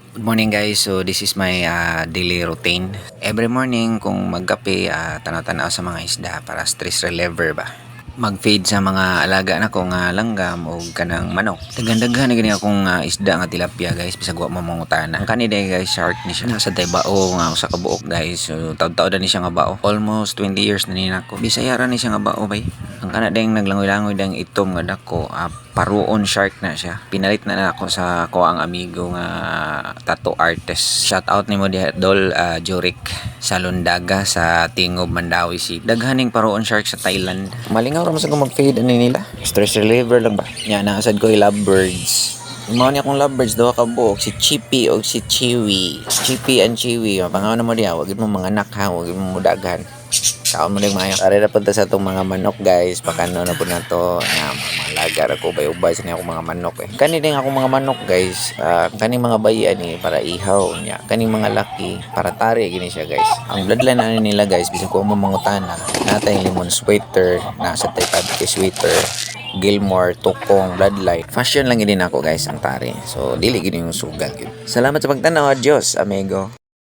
Good morning guys. So this is my daily routine. Every morning kung magkape, tanaw-tanaw sa mga isda para stress reliever ba. Mag-feed sa mga alaga na ko nga langgam o kanang manok. Daghan-daghan na gini akong isda nga tilapia guys bisag wa mo mangutana. Ang kanide guys shark ni siya nasa taybao nga usa ka buok guys. So taud-taud ni siya nga bao. Almost 20 years na ni nako. Bisaya ra ni siya nga bao bay. Ang kana ding naglangoy-langoy dang itom nga dako, paruon shark na siya. Pinalit na ako sa ko ang amigo nga tattoo artist. Shout out nimo diha Dol Jurik sa Lundaga sa Tingob, Mandawi City. Daghaning paruon shark sa Thailand. Malingaw ra man sa mag-fade ani nila. Stress reliever lang ba. Nya naasad ko lovebirds. Mao ni akong lovebirds daw ka buok si Chippy o si Chiwi. Chippy and Chiwi, pangalan mo diha, wag mo mga anak ha, wag mo mudagan. Kaon mo lang mayo. Ari na punta sa itong mga manok guys. Pakano na po na to. Mga lagar ako ubay-ubay sa niya akong mga manok eh. Kani din akong mga manok guys. Kani mga bayi ani para ihaw niya. Kani mga laki para tari gini siya guys. Ang bloodline ani nila guys. Bisag ko mamangutana. Natay lemon sweater. Nasa type sweater. Gilmore, Tukong, Bloodline. Fashion lang din ako guys ang tari. So dili gini yung sugal. Salamat sa pagtanaw. Adios amigo.